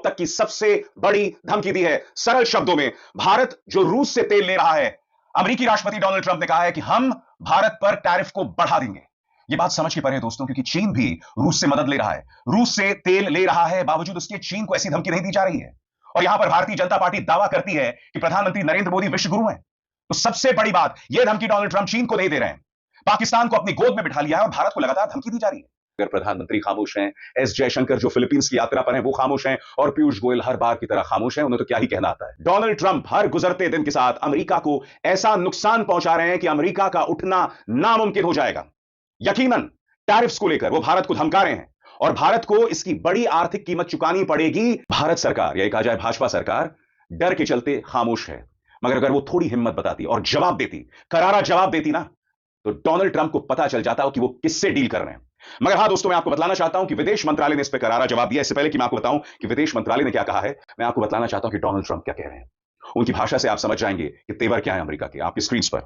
तक की सबसे बड़ी धमकी दी है। सरल शब्दों में, भारत जो रूस से तेल ले रहा है, अमेरिकी राष्ट्रपति डोनाल्ड ट्रंप ने कहा है कि हम भारत पर टैरिफ को बढ़ा देंगे। यह बात समझ के परे है दोस्तों, क्योंकि चीन भी रूस से मदद ले रहा है, रूस से तेल ले रहा है, बावजूद उसके चीन को ऐसी धमकी नहीं दी जा रही है। और यहां पर भारतीय जनता पार्टी दावा करती है कि प्रधानमंत्री नरेंद्र मोदी विश्व गुरु हैं। तो सबसे बड़ी बात, यह धमकी डोनाल्ड ट्रंप चीन को नहीं दे रहे हैं, पाकिस्तान को अपनी गोद में बिठा लिया है और भारत को लगातार धमकी दी जा रही है। अगर प्रधानमंत्री खामोश हैं, एस जयशंकर जो फिलीपींस की यात्रा पर हैं वो खामोश हैं, और पीयूष गोयल हर बार की तरह खामोश हैं, उन्हें तो क्या ही कहना आता है। डोनाल्ड ट्रंप हर गुजरते दिन के साथ अमेरिका को ऐसा नुकसान पहुंचा रहे हैं कि अमेरिका का उठना नामुमकिन हो जाएगा। यकीनन टैरिफ्स को लेकर वो भारत को धमका रहे हैं, और भारत को इसकी बड़ी आर्थिक कीमत चुकानी पड़ेगी। भारत सरकार, या कहा जाए भाजपा सरकार, डर के चलते खामोश है। मगर अगर वो थोड़ी हिम्मत बताती और जवाब देती, करारा जवाब देती ना, तो डोनाल्ड ट्रंप को पता चल जाता हो कि वो किससे डील कर रहे हैं। मगर हां दोस्तों, मैं आपको बताना चाहता हूं कि विदेश मंत्रालय ने इस पर करारा जवाब दिया। इससे पहले कि मैं आपको बताऊं कि विदेश मंत्रालय ने क्या कहा है, मैं आपको बताना चाहता हूं कि डोनाल्ड ट्रंप क्या कह रहे हैं। उनकी भाषा से आप समझ जाएंगे कि तेवर क्या है अमेरिका के। आपकी स्क्रीन पर,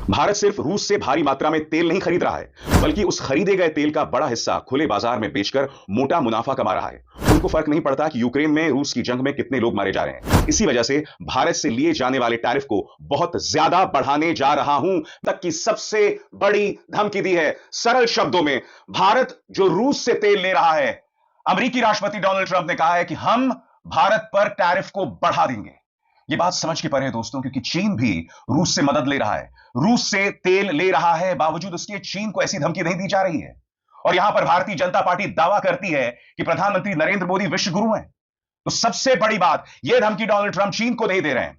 भारत सिर्फ रूस से भारी मात्रा में तेल नहीं खरीद रहा है, बल्कि उस खरीदे गए तेल का बड़ा हिस्सा खुले बाजार में बेचकर मोटा मुनाफा कमा रहा है। उनको फर्क नहीं पड़ता कि यूक्रेन में रूस की जंग में कितने लोग मारे जा रहे हैं। इसी वजह से भारत से लिए जाने वाले टैरिफ को बहुत ज्यादा बढ़ाने जा रहा हूं तक की सबसे बड़ी धमकी दी है। सरल शब्दों में, भारत जो रूस से तेल ले रहा है, अमेरिकी राष्ट्रपति डोनाल्ड ट्रंप ने कहा है कि हम भारत पर टैरिफ को बढ़ा देंगे। यह बात समझ के परे है दोस्तों, क्योंकि चीन भी रूस से मदद ले रहा है, रूस से तेल ले रहा है, बावजूद उसके चीन को ऐसी धमकी नहीं दी जा रही है। और यहां पर भारतीय जनता पार्टी दावा करती है कि प्रधानमंत्री नरेंद्र मोदी विश्व गुरु हैं। तो सबसे बड़ी बात, यह धमकी डोनाल्ड ट्रंप चीन को नहीं दे रहे हैं,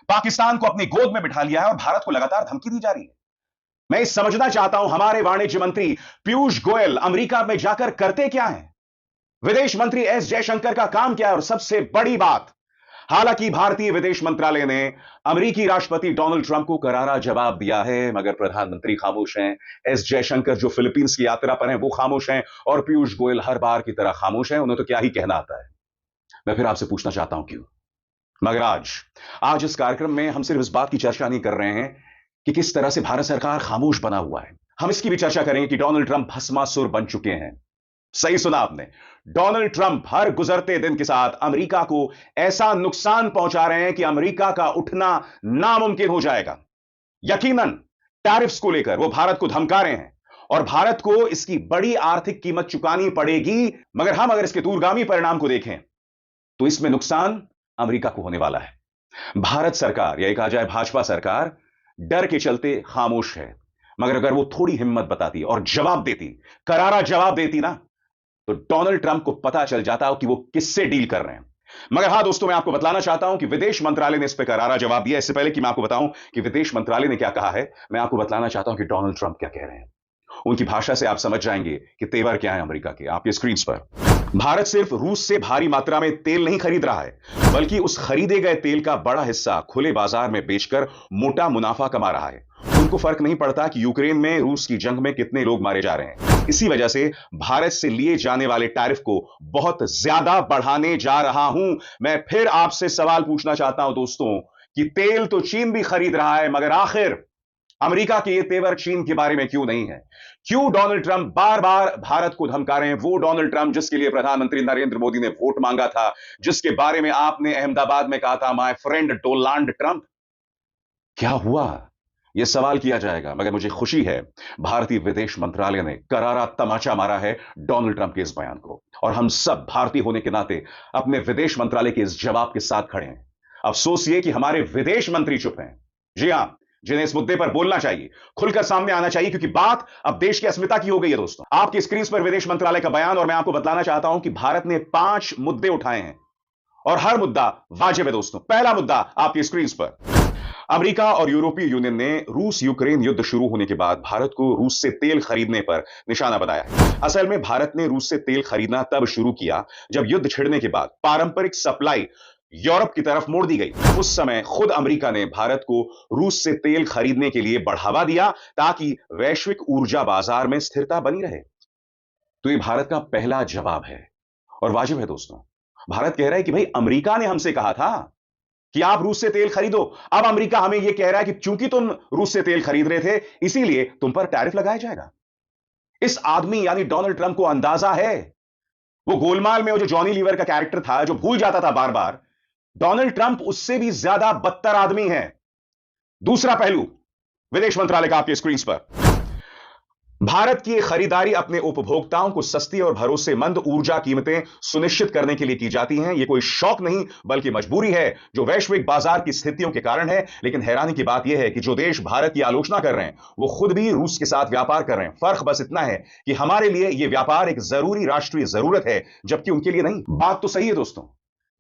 पाकिस्तान को अपनी गोद में बिठा लिया है और भारत को लगातार धमकी दी जा रही है। मैं समझना चाहता हूं, हमारे वाणिज्य मंत्री पीयूष गोयल अमेरिका में जाकर करते क्या हैं, विदेश मंत्री एस जयशंकर का काम क्या है, और सबसे बड़ी बात, हालांकि भारतीय विदेश मंत्रालय ने अमेरिकी राष्ट्रपति डोनाल्ड ट्रंप को करारा जवाब दिया है, मगर प्रधानमंत्री खामोश हैं, एस जयशंकर जो फिलीपींस की यात्रा पर हैं वो खामोश हैं, और पीयूष गोयल हर बार की तरह खामोश हैं, उन्हें तो क्या ही कहना आता है। मैं फिर आपसे पूछना चाहता हूं क्यों। मगर आज इस कार्यक्रम में हम सिर्फ इस बात की चर्चा नहीं कर रहे हैं कि किस तरह से भारत सरकार खामोश बना हुआ है, हम इसकी भी चर्चा करेंगे कि डोनाल्ड ट्रंप भस्मासुर बन चुके हैं। सही सुना आपने, डोनाल्ड ट्रंप हर गुजरते दिन के साथ अमेरिका को ऐसा नुकसान पहुंचा रहे हैं कि अमेरिका का उठना नामुमकिन हो जाएगा। यकीनन टैरिफ्स को लेकर वो भारत को धमका रहे हैं, और भारत को इसकी बड़ी आर्थिक कीमत चुकानी पड़ेगी। मगर हम अगर इसके दूरगामी परिणाम को देखें, तो इसमें नुकसान अमेरिका को होने वाला है। भारत सरकार, या कहा जाए भाजपा सरकार, डर के चलते खामोश है। मगर अगर वो थोड़ी हिम्मत बताती और जवाब देती, करारा जवाब देती ना, तो डोनाल्ड ट्रंप को पता चल जाता हो कि वो किससे डील कर रहे हैं। मगर हां दोस्तों, मैं आपको बताना चाहता हूं कि विदेश मंत्रालय ने इस पर करारा जवाब दिया। इससे पहले कि मैं आपको बताऊं कि विदेश मंत्रालय ने क्या कहा है, मैं आपको बताना चाहता हूं कि डोनाल्ड ट्रंप क्या कह रहे हैं। उनकी भाषा से आप समझ जाएंगे कि तेवर क्या है अमेरिका के। आपकी स्क्रीन पर, भारत सिर्फ रूस से भारी मात्रा में तेल नहीं खरीद रहा है, बल्कि उस खरीदे गए तेल का बड़ा हिस्सा खुले बाजार में बेचकर मोटा मुनाफा कमा रहा है। उनको फर्क नहीं पड़ता कि यूक्रेन में रूस की जंग में कितने लोग मारे जा रहे हैं। इसी वजह से भारत से लिए जाने वाले टैरिफ को बहुत ज्यादा बढ़ाने जा रहा हूं। मैं फिर आपसे सवाल पूछना चाहता हूं दोस्तों, कि तेल तो चीन भी खरीद रहा है, मगर आखिर अमेरिका के ये तेवर चीन के बारे में क्यों नहीं है? क्यों डोनाल्ड ट्रंप बार बार भारत को धमका रहे हैं? वो डोनाल्ड ट्रंप जिसके लिए प्रधानमंत्री नरेंद्र मोदी ने वोट मांगा था, जिसके बारे में आपने अहमदाबाद में कहा था, माय फ्रेंड डोनाल्ड ट्रंप। क्या हुआ, यह सवाल किया जाएगा। मगर मुझे खुशी है, भारतीय विदेश मंत्रालय ने करारा तमाचा मारा है डोनाल्ड ट्रंप के इस बयान को, और हम सब भारतीय होने के नाते अपने विदेश मंत्रालय के इस जवाब के साथ खड़े हैं। अफसोस ये कि हमारे विदेश मंत्री चुप हैं। जी हां, जिन्हें इस मुद्दे पर बोलना चाहिए, खुलकर सामने आना चाहिए, क्योंकि बात अब देश की अस्मिता की हो गई है। दोस्तों, आपकी स्क्रीन पर विदेश मंत्रालय का बयान, और मैं आपको बताना चाहता हूं कि भारत ने 5 मुद्दे उठाए हैं, और हर मुद्दा वाजिब है दोस्तों। पहला मुद्दा आपकी स्क्रीन पर, अमेरिका और यूरोपीय यूनियन ने रूस यूक्रेन युद्ध शुरू होने के बाद भारत को रूस से तेल खरीदने पर निशाना बनाया। असल में भारत ने रूस से तेल खरीदना तब शुरू किया जब युद्ध छिड़ने के बाद पारंपरिक सप्लाई यूरोप की तरफ मोड़ दी गई। उस समय खुद अमेरिका ने भारत को रूस से तेल खरीदने के लिए बढ़ावा दिया, ताकि वैश्विक ऊर्जा बाजार में स्थिरता बनी रहे। तो यह भारत का पहला जवाब है, और वाजिब है दोस्तों। भारत कह रहा है कि भाई, अमेरिका ने हमसे कहा था कि आप रूस से तेल खरीदो। अब अमेरिका हमें यह कह रहा है कि चूंकि तुम रूस से तेल खरीद रहे थे, इसीलिए तुम पर टैरिफ लगाया जाएगा। इस आदमी यानी डोनाल्ड ट्रंप को अंदाजा है वो गोलमाल में वो जो जॉनी लीवर का कैरेक्टर था, जो भूल जाता था बार बार, डोनाल्ड ट्रंप उससे भी ज्यादा बदतर आदमी है। दूसरा पहलू, विदेश मंत्रालय का आपके स्क्रीन पर, भारत की खरीदारी अपने उपभोक्ताओं को सस्ती और भरोसेमंद ऊर्जा कीमतें सुनिश्चित करने के लिए की जाती हैं। यह कोई शौक नहीं बल्कि मजबूरी है, जो वैश्विक बाजार की स्थितियों के कारण है। लेकिन हैरानी की बात यह है कि जो देश भारत की आलोचना कर रहे हैं, वो खुद भी रूस के साथ व्यापार कर रहे हैं। फर्क बस इतना है कि हमारे लिए यह व्यापार एक जरूरी राष्ट्रीय जरूरत है, जबकि उनके लिए नहीं। बात तो सही है दोस्तों,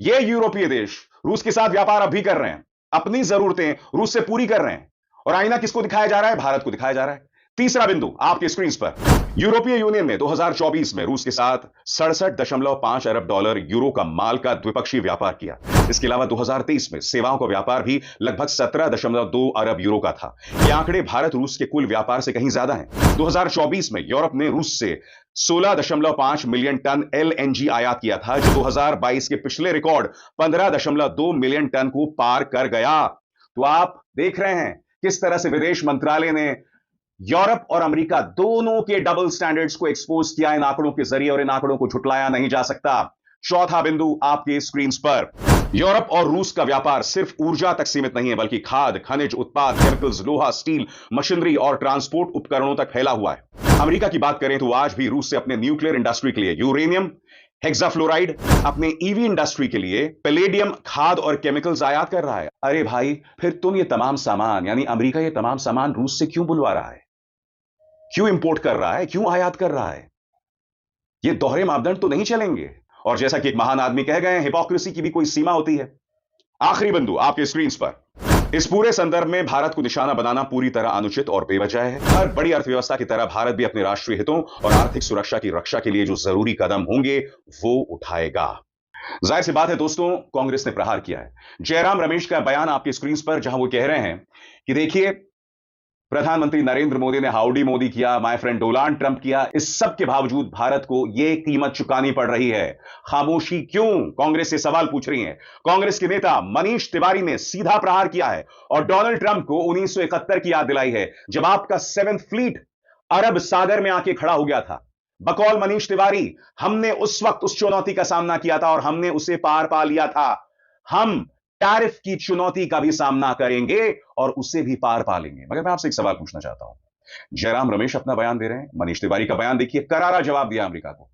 ये यूरोपीय देश रूस के साथ व्यापार अब भी कर रहे हैं, अपनी जरूरतें रूस से पूरी कर रहे हैं, और आईना किसको दिखाया जा रहा है? भारत को दिखाया जा रहा है। तीसरा बिंदु आपकी स्क्रीन पर, यूरोपीय यूनियन ने 2024 में रूस के साथ 67.5 अरब डॉलर यूरो का माल का द्विपक्षीय व्यापार किया। इसके अलावा 2023 में सेवाओं का व्यापार भी लगभग 17.2 अरब यूरो का था। ये आंकड़े भारत रूस के कुल व्यापार से कहीं ज्यादा हैं। 2024 में यूरोप ने रूस से 16.5 मिलियन टन एलएनजी आयात किया था, जो 2022 के पिछले रिकॉर्ड 15.2 मिलियन टन को पार कर गया। तो आप देख रहे हैं किस तरह से विदेश मंत्रालय ने यूरोप और अमेरिका दोनों के डबल स्टैंडर्ड्स को एक्सपोज किया इन आंकड़ों के जरिए, और इन आंकड़ों को झुटलाया नहीं जा सकता। चौथा बिंदु आपके स्क्रीन पर, यूरोप और रूस का व्यापार सिर्फ ऊर्जा तक सीमित नहीं है, बल्कि खाद्य, खनिज, उत्पाद, केमिकल्स, लोहा, स्टील, मशीनरी और ट्रांसपोर्ट उपकरणों तक फैला हुआ है। अमेरिका की बात करें तो आज भी रूस से अपने न्यूक्लियर इंडस्ट्री के लिए यूरेनियम, हेक्साफ्लोराइड, अपने ईवी इंडस्ट्री के लिए पैलेडियम, खाद और केमिकल्स आयात कर रहा है। अरे भाई, फिर तुम ये तमाम सामान, यानी अमेरिका ये तमाम सामान रूस से क्यों बुलवा रहा है? क्यों इंपोर्ट कर रहा है? क्यों आयात कर रहा है? ये दोहरे मापदंड तो नहीं चलेंगे। और जैसा कि एक महान आदमी कह गए, हिपोक्रेसी की भी कोई सीमा होती है। आखिरी बिंदु आपके स्क्रीन पर, इस पूरे संदर्भ में भारत को निशाना बनाना पूरी तरह अनुचित और बेवजह है। हर बड़ी अर्थव्यवस्था की तरह भारत भी अपने राष्ट्रीय हितों और आर्थिक सुरक्षा की रक्षा के लिए जो जरूरी कदम होंगे वो उठाएगा। जाहिर सी बात है दोस्तों, कांग्रेस ने प्रहार किया है। जयराम रमेश का बयान आपकी स्क्रीन पर, जहां वो कह रहे हैं कि देखिए, प्रधानमंत्री नरेंद्र मोदी ने हाउडी मोदी किया, माय फ्रेंड डोनाल्ड ट्रंप किया, इस सब के बावजूद भारत को यह कीमत चुकानी पड़ रही है। खामोशी क्यों? कांग्रेस से सवाल पूछ रही है। कांग्रेस के नेता मनीष तिवारी ने सीधा प्रहार किया है और डोनाल्ड ट्रंप को 1971 की याद दिलाई है, जब आपका 7th फ्लीट अरब सागर में आके खड़ा हो गया था। बकौल मनीष तिवारी, हमने उस वक्त उस चुनौती का सामना किया था और हमने उसे पार पा लिया था। हम टैरिफ की चुनौती का भी सामना करेंगे और उसे भी पार पा लेंगे। मगर मैं आपसे एक सवाल पूछना चाहता हूं। जयराम रमेश अपना बयान दे रहे हैं, मनीष तिवारी का बयान देखिए, करारा जवाब दिया अमेरिका को।